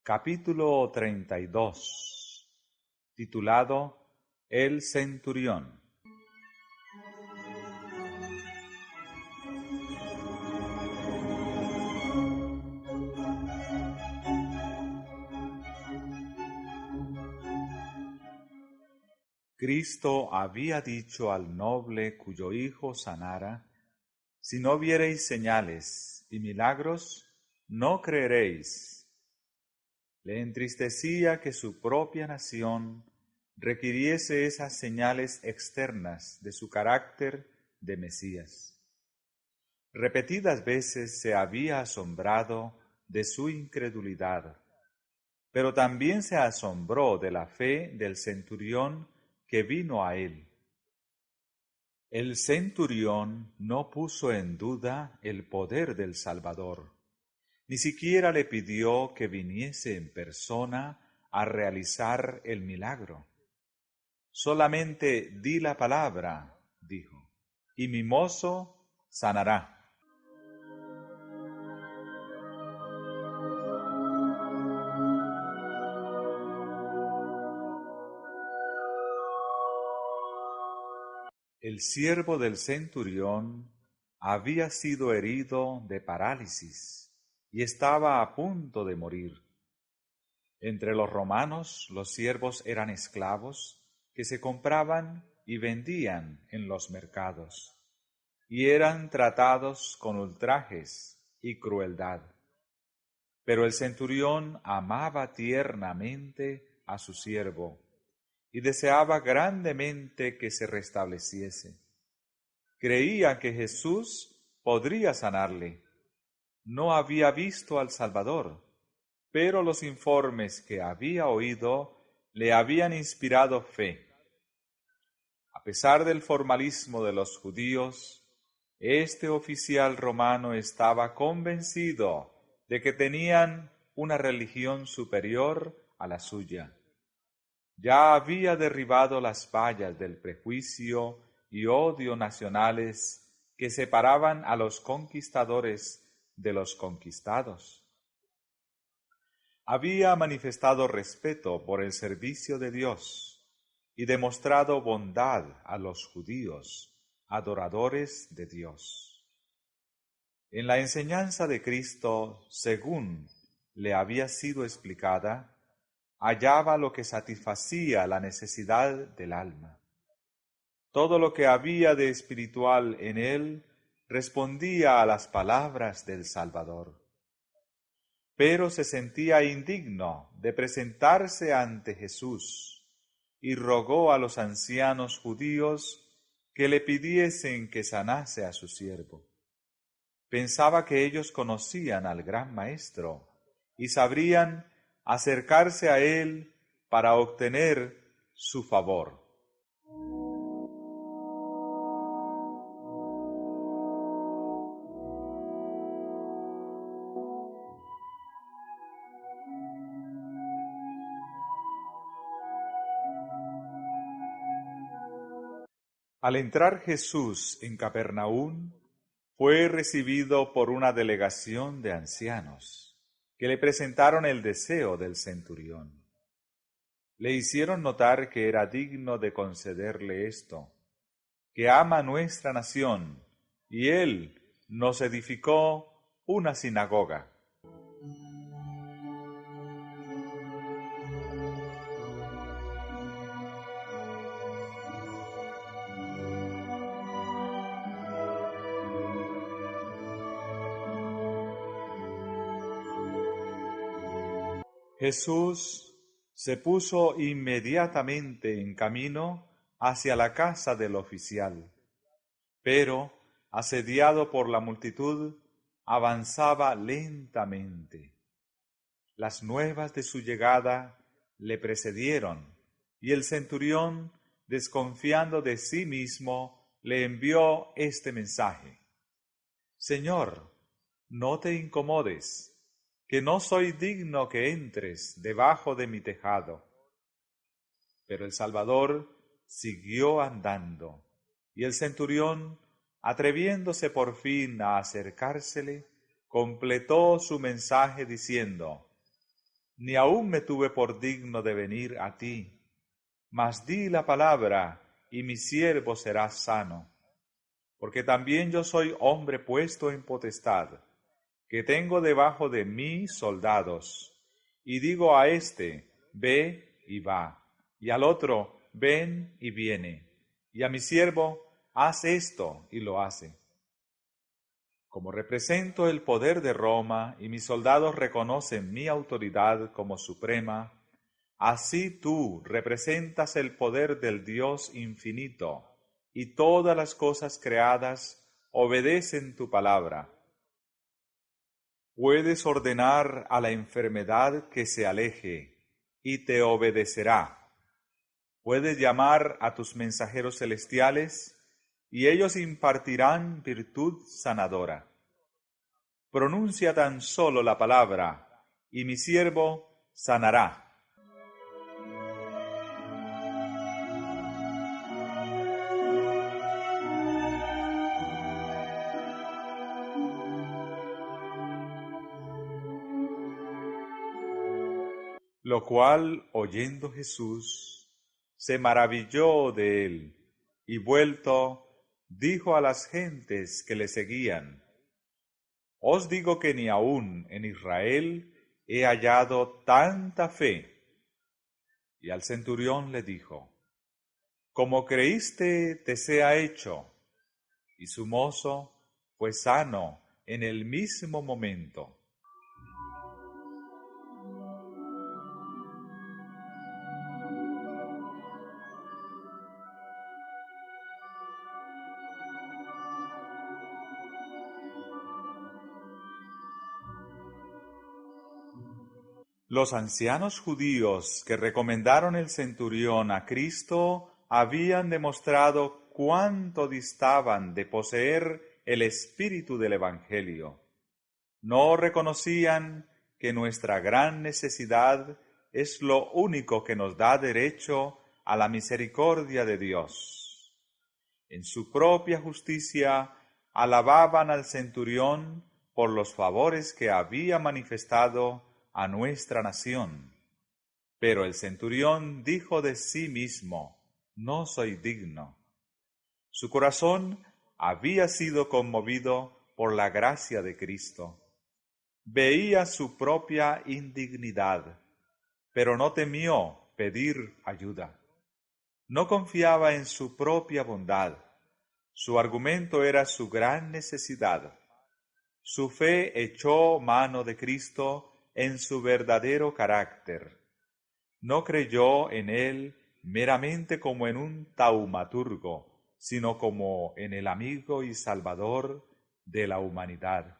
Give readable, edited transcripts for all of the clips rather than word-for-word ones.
Capítulo 32, titulado El Centurión. Cristo había dicho al noble cuyo hijo sanara: si no viereis señales y milagros, no creeréis. Le entristecía que su propia nación requiriese esas señales externas de su carácter de Mesías. Repetidas veces se había asombrado de su incredulidad, pero también se asombró de la fe del centurión que vino a él. El centurión no puso en duda el poder del Salvador, ni siquiera le pidió que viniese en persona a realizar el milagro. Solamente di la palabra, dijo, y mi mozo sanará. El siervo del centurión había sido herido de parálisis y estaba a punto de morir. Entre los romanos, los siervos eran esclavos que se compraban y vendían en los mercados, y eran tratados con ultrajes y crueldad. Pero el centurión amaba tiernamente a su siervo y deseaba grandemente que se restableciese. Creía que Jesús podría sanarle. No había visto al Salvador, pero los informes que había oído le habían inspirado fe. A pesar del formalismo de los judíos, este oficial romano estaba convencido de que tenían una religión superior a la suya. Ya había derribado las vallas del prejuicio y odio nacionales que separaban a los conquistadores de los conquistados. Había manifestado respeto por el servicio de Dios y demostrado bondad a los judíos, adoradores de Dios. En la enseñanza de Cristo, según le había sido explicada, hallaba lo que satisfacía la necesidad del alma. Todo lo que había de espiritual en él respondía a las palabras del Salvador. Pero se sentía indigno de presentarse ante Jesús y rogó a los ancianos judíos que le pidiesen que sanase a su siervo. Pensaba que ellos conocían al gran Maestro y sabrían acercarse a él para obtener su favor. Al entrar Jesús en Capernaum, fue recibido por una delegación de ancianos, que le presentaron el deseo del centurión. Le hicieron notar que era digno de concederle esto, que ama nuestra nación, y él nos edificó una sinagoga. Jesús se puso inmediatamente en camino hacia la casa del oficial, pero, asediado por la multitud, avanzaba lentamente. Las nuevas de su llegada le precedieron, y el centurión, desconfiando de sí mismo, le envió este mensaje: Señor, no te incomodes, que no soy digno que entres debajo de mi tejado. Pero el Salvador siguió andando, y el centurión, atreviéndose por fin a acercársele, completó su mensaje diciendo: ni aun me tuve por digno de venir a ti. Mas di la palabra, y mi siervo será sano. Porque también yo soy hombre puesto en potestad, que tengo debajo de mí soldados, y digo a éste, ve y va, y al otro, ven y viene, y a mi siervo, haz esto, y lo hace. Como represento el poder de Roma, y mis soldados reconocen mi autoridad como suprema, así tú representas el poder del Dios infinito, y todas las cosas creadas obedecen tu palabra. Puedes ordenar a la enfermedad que se aleje, y te obedecerá. Puedes llamar a tus mensajeros celestiales, y ellos impartirán virtud sanadora. Pronuncia tan solo la palabra, y mi siervo sanará. Lo cual, oyendo Jesús, se maravilló de él, y vuelto, dijo a las gentes que le seguían: Os digo que ni aun en Israel he hallado tanta fe. Y al centurión le dijo: Como creíste, te sea hecho. Y su mozo fue sano en el mismo momento. Los ancianos judíos que recomendaron el centurión a Cristo habían demostrado cuánto distaban de poseer el espíritu del Evangelio. No reconocían que nuestra gran necesidad es lo único que nos da derecho a la misericordia de Dios. En su propia justicia alababan al centurión por los favores que había manifestado a nuestra nación. Pero el centurión dijo de sí mismo: no soy digno. Su corazón había sido conmovido por la gracia de Cristo. Veía su propia indignidad, pero no temió pedir ayuda. No confiaba en su propia bondad. Su argumento era su gran necesidad. Su fe echó mano de Cristo en su verdadero carácter. No creyó en él meramente como en un taumaturgo, sino como en el amigo y salvador de la humanidad.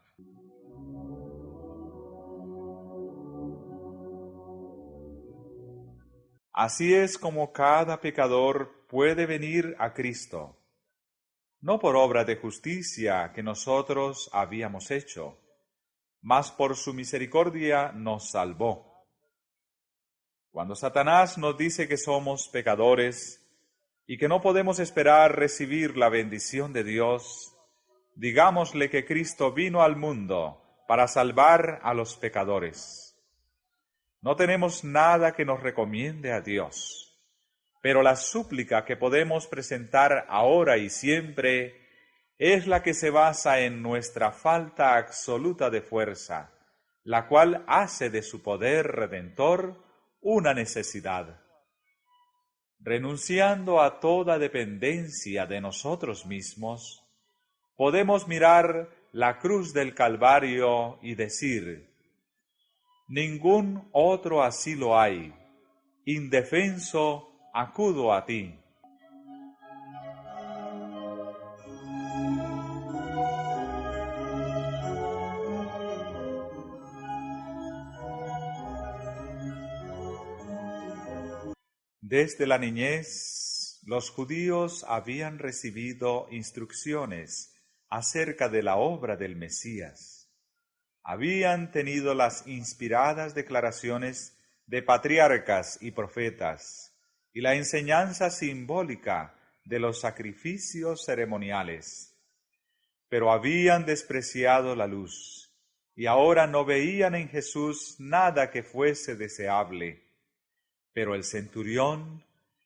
Así es como cada pecador puede venir a Cristo, no por obra de justicia que nosotros habíamos hecho, mas por su misericordia nos salvó. Cuando Satanás nos dice que somos pecadores y que no podemos esperar recibir la bendición de Dios, digámosle que Cristo vino al mundo para salvar a los pecadores. No tenemos nada que nos recomiende a Dios, pero la súplica que podemos presentar ahora y siempre es la que se basa en nuestra falta absoluta de fuerza, la cual hace de su poder redentor una necesidad. Renunciando a toda dependencia de nosotros mismos, podemos mirar la cruz del Calvario y decir: ningún otro asilo hay, indefenso acudo a ti. Desde la niñez, los judíos habían recibido instrucciones acerca de la obra del Mesías. Habían tenido las inspiradas declaraciones de patriarcas y profetas y la enseñanza simbólica de los sacrificios ceremoniales, pero habían despreciado la luz y ahora no veían en Jesús nada que fuese deseable. Pero el centurión,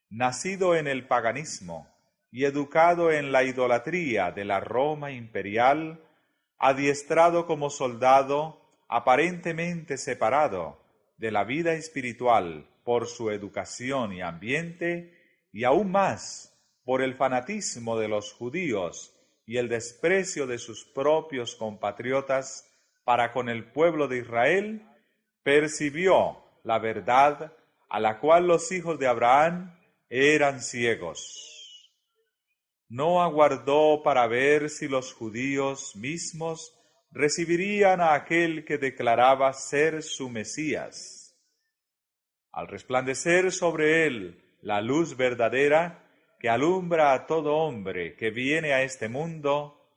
nacido en el paganismo y educado en la idolatría de la Roma imperial, adiestrado como soldado, aparentemente separado de la vida espiritual por su educación y ambiente, y aún más por el fanatismo de los judíos y el desprecio de sus propios compatriotas para con el pueblo de Israel, percibió la verdad a la cual los hijos de Abraham eran ciegos. No aguardó para ver si los judíos mismos recibirían a aquel que declaraba ser su Mesías. Al resplandecer sobre él la luz verdadera que alumbra a todo hombre que viene a este mundo,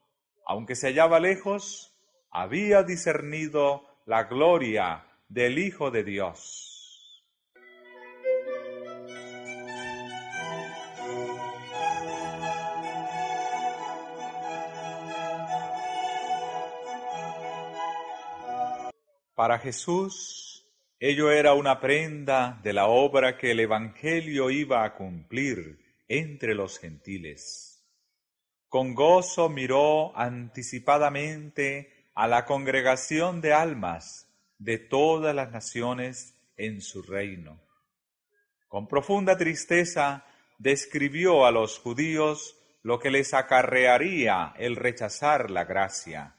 aunque se hallaba lejos, había discernido la gloria del Hijo de Dios. Para Jesús, ello era una prenda de la obra que el Evangelio iba a cumplir entre los gentiles. Con gozo miró anticipadamente a la congregación de almas de todas las naciones en su reino. Con profunda tristeza describió a los judíos lo que les acarrearía el rechazar la gracia.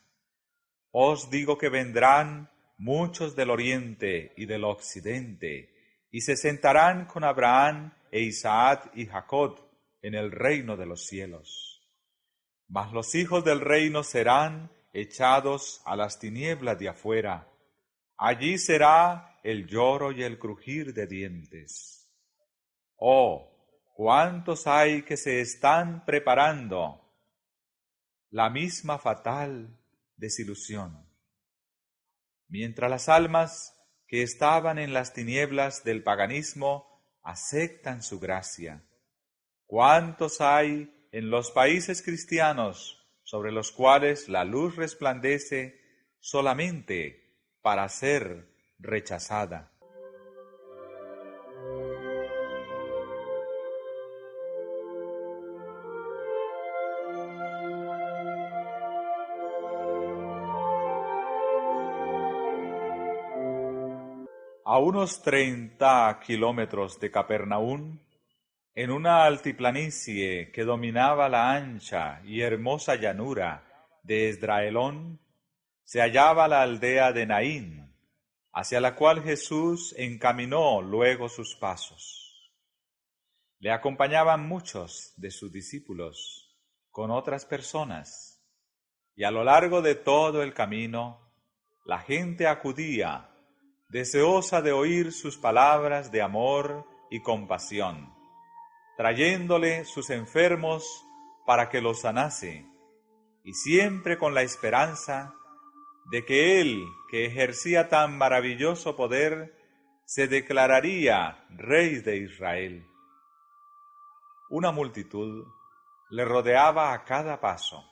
Os digo que vendrán muchos del oriente y del occidente, y se sentarán con Abraham e Isaac y Jacob en el reino de los cielos. Mas los hijos del reino serán echados a las tinieblas de afuera. Allí será el lloro y el crujir de dientes. Oh, cuántos hay que se están preparando la misma fatal desilusión. Mientras las almas que estaban en las tinieblas del paganismo aceptan su gracia. ¿Cuántos hay en los países cristianos sobre los cuales la luz resplandece solamente para ser rechazada? A unos 30 kilómetros de Capernaum, en una altiplanicie que dominaba la ancha y hermosa llanura de Esdraelón, se hallaba la aldea de Naín, hacia la cual Jesús encaminó luego sus pasos. Le acompañaban muchos de sus discípulos con otras personas, y a lo largo de todo el camino la gente acudía, deseosa de oír sus palabras de amor y compasión, trayéndole sus enfermos para que los sanase, y siempre con la esperanza de que él, que ejercía tan maravilloso poder, se declararía Rey de Israel. Una multitud le rodeaba a cada paso,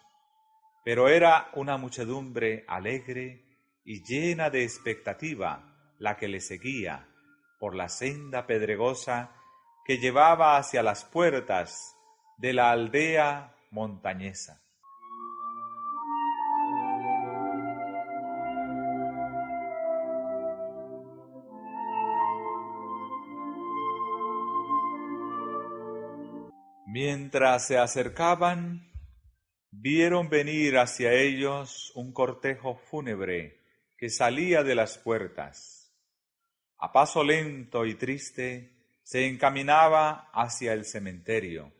pero era una muchedumbre alegre y llena de expectativa la que le seguía por la senda pedregosa que llevaba hacia las puertas de la aldea montañesa. Mientras se acercaban, vieron venir hacia ellos un cortejo fúnebre que salía de las puertas. A paso lento y triste se encaminaba hacia el cementerio.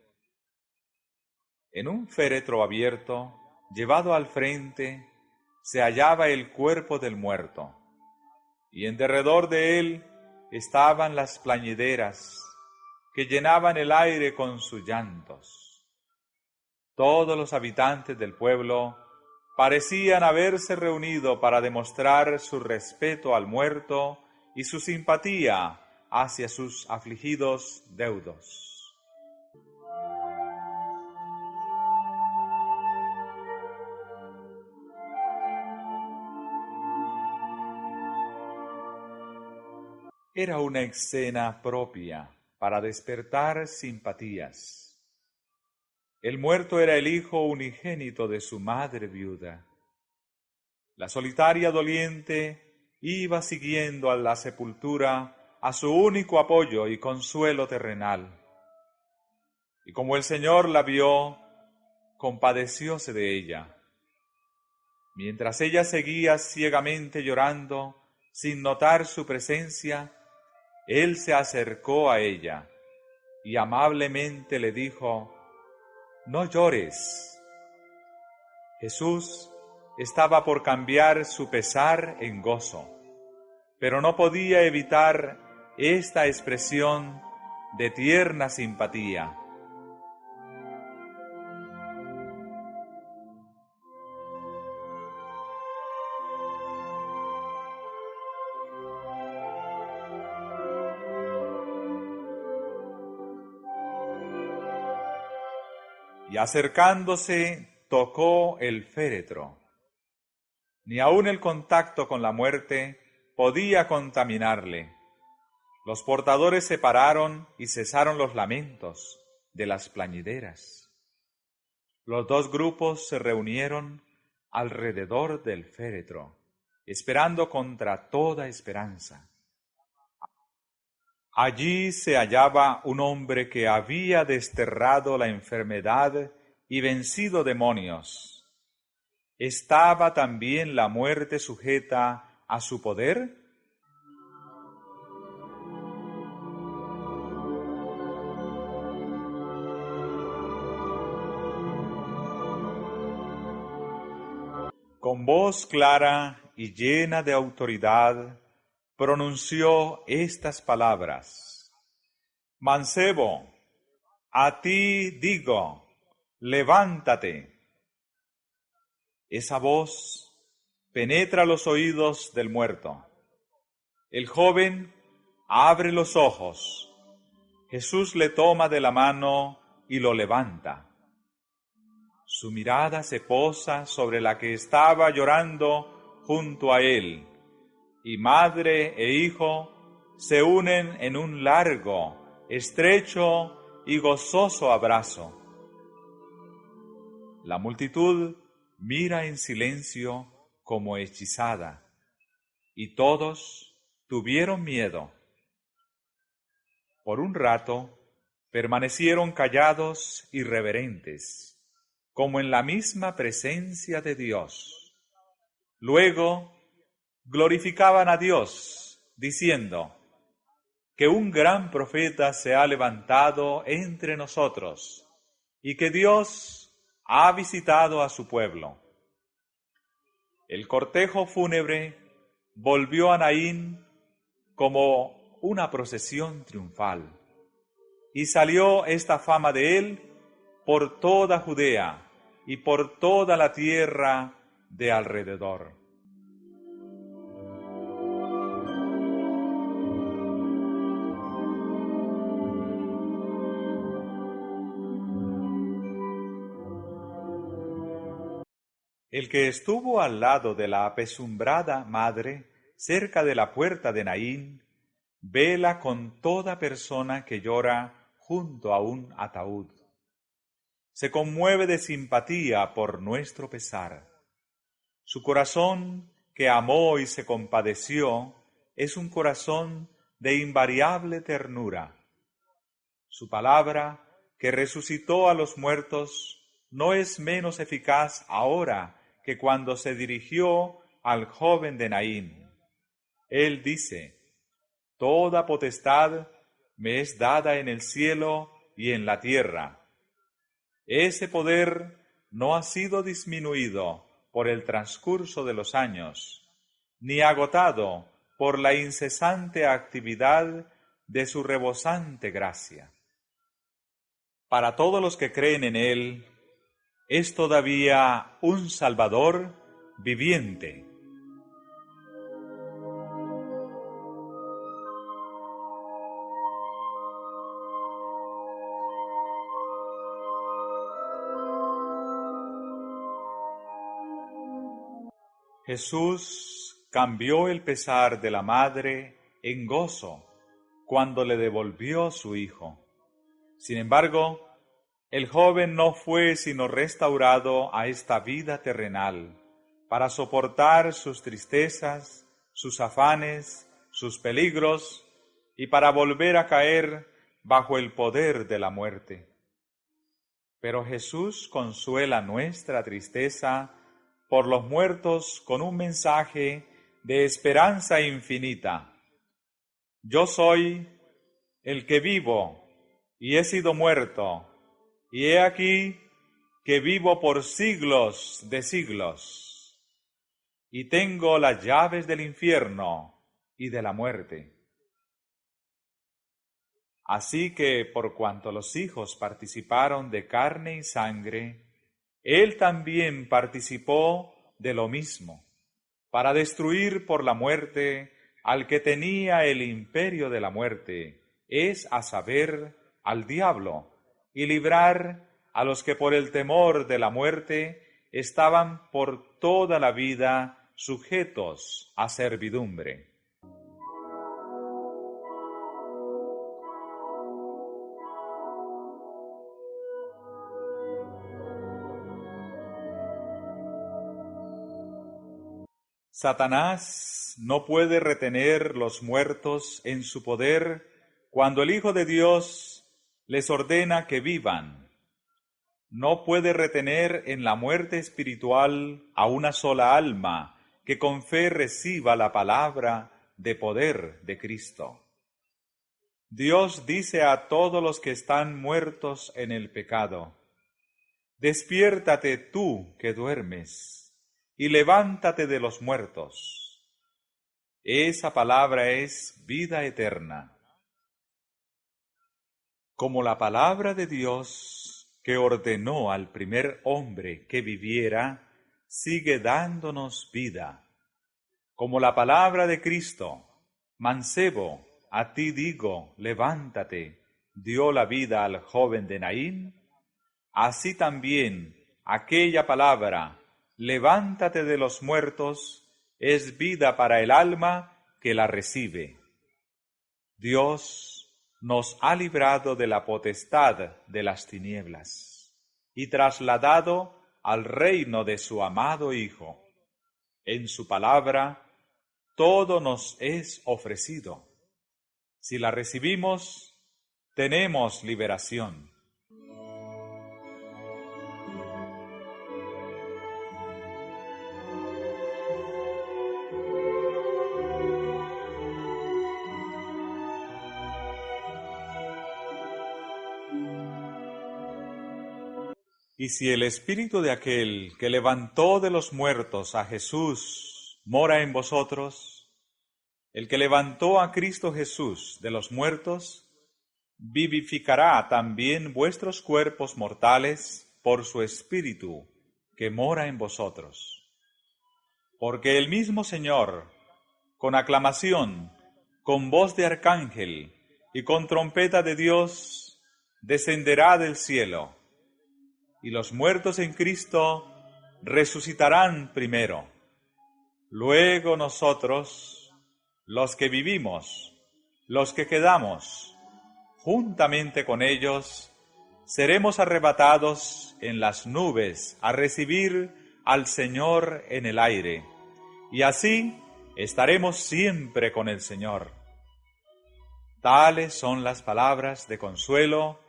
En un féretro abierto, llevado al frente, se hallaba el cuerpo del muerto, y en derredor de él estaban las plañideras que llenaban el aire con sus llantos. Todos los habitantes del pueblo parecían haberse reunido para demostrar su respeto al muerto y su simpatía hacia sus afligidos deudos. Era una escena propia para despertar simpatías. El muerto era el hijo unigénito de su madre viuda. La solitaria doliente iba siguiendo a la sepultura a su único apoyo y consuelo terrenal. Y como el Señor la vio, compadecióse de ella. Mientras ella seguía ciegamente llorando, sin notar su presencia, Él se acercó a ella y amablemente le dijo: «No llores». Jesús estaba por cambiar su pesar en gozo, pero no podía evitar esta expresión de tierna simpatía. Y acercándose, tocó el féretro. Ni aun el contacto con la muerte podía contaminarle. Los portadores se pararon y cesaron los lamentos de las plañideras. Los dos grupos se reunieron alrededor del féretro, esperando contra toda esperanza. Allí se hallaba un hombre que había desterrado la enfermedad y vencido demonios. ¿Estaba también la muerte sujeta a su poder? Con voz clara y llena de autoridad, pronunció estas palabras: «Mancebo, a ti digo, levántate». Esa voz penetra los oídos del muerto. El joven abre los ojos. Jesús le toma de la mano y lo levanta. Su mirada se posa sobre la que estaba llorando junto a él, y madre e hijo se unen en un largo, estrecho y gozoso abrazo. La multitud mira en silencio como hechizada, y todos tuvieron miedo. Por un rato permanecieron callados y reverentes, como en la misma presencia de Dios. Luego glorificaban a Dios, diciendo: «Que un gran profeta se ha levantado entre nosotros, y que Dios ha visitado a su pueblo». El cortejo fúnebre volvió a Naín como una procesión triunfal, y salió esta fama de él por toda Judea y por toda la tierra de alrededor. El que estuvo al lado de la apesumbrada madre, cerca de la puerta de Naín, vela con toda persona que llora junto a un ataúd. Se conmueve de simpatía por nuestro pesar. Su corazón, que amó y se compadeció, es un corazón de invariable ternura. Su palabra, que resucitó a los muertos, no es menos eficaz ahora que cuando se dirigió al joven de Naín. Él dice: «Toda potestad me es dada en el cielo y en la tierra». Ese poder no ha sido disminuido por el transcurso de los años, ni agotado por la incesante actividad de su rebosante gracia. Para todos los que creen en Él, es todavía un Salvador viviente. Jesús cambió el pesar de la madre en gozo cuando le devolvió su hijo. Sin embargo, el joven no fue sino restaurado a esta vida terrenal para soportar sus tristezas, sus afanes, sus peligros y para volver a caer bajo el poder de la muerte. Pero Jesús consuela nuestra tristeza por los muertos con un mensaje de esperanza infinita. Yo soy el que vivo y he sido muerto, y he aquí que vivo por siglos de siglos, y tengo las llaves del infierno y de la muerte. Así que, por cuanto los hijos participaron de carne y sangre, Él también participó de lo mismo, para destruir por la muerte al que tenía el imperio de la muerte, es a saber, al diablo, y librar a los que por el temor de la muerte estaban por toda la vida sujetos a servidumbre. Satanás no puede retener los muertos en su poder cuando el Hijo de Dios les ordena que vivan. No puede retener en la muerte espiritual a una sola alma que con fe reciba la palabra de poder de Cristo. Dios dice a todos los que están muertos en el pecado: despiértate tú que duermes, y levántate de los muertos. Esa palabra es vida eterna. Como la palabra de Dios que ordenó al primer hombre que viviera, sigue dándonos vida. Como la palabra de Cristo, mancebo, a ti digo, levántate, dio la vida al joven de Naín, así también aquella palabra, levántate de los muertos, es vida para el alma que la recibe. Dios nos ha librado de la potestad de las tinieblas y trasladado al reino de su amado Hijo. En su palabra todo nos es ofrecido. Si la recibimos, tenemos liberación. Y si el espíritu de aquel que levantó de los muertos a Jesús mora en vosotros, el que levantó a Cristo Jesús de los muertos, vivificará también vuestros cuerpos mortales por su espíritu que mora en vosotros. Porque el mismo Señor, con aclamación, con voz de arcángel y con trompeta de Dios, descenderá del cielo, y los muertos en Cristo resucitarán primero. Luego nosotros, los que vivimos, los que quedamos, juntamente con ellos, seremos arrebatados en las nubes a recibir al Señor en el aire, y así estaremos siempre con el Señor. Tales son las palabras de consuelo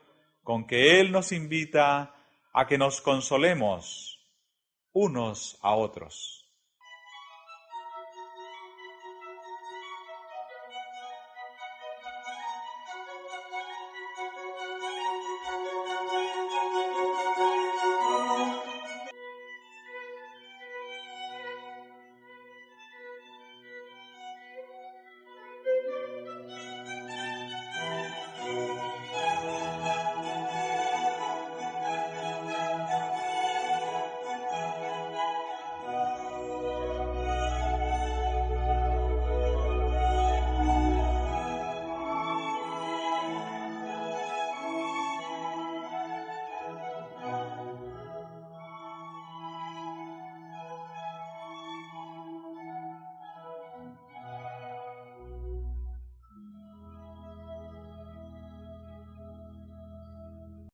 con que Él nos invita a que nos consolemos unos a otros.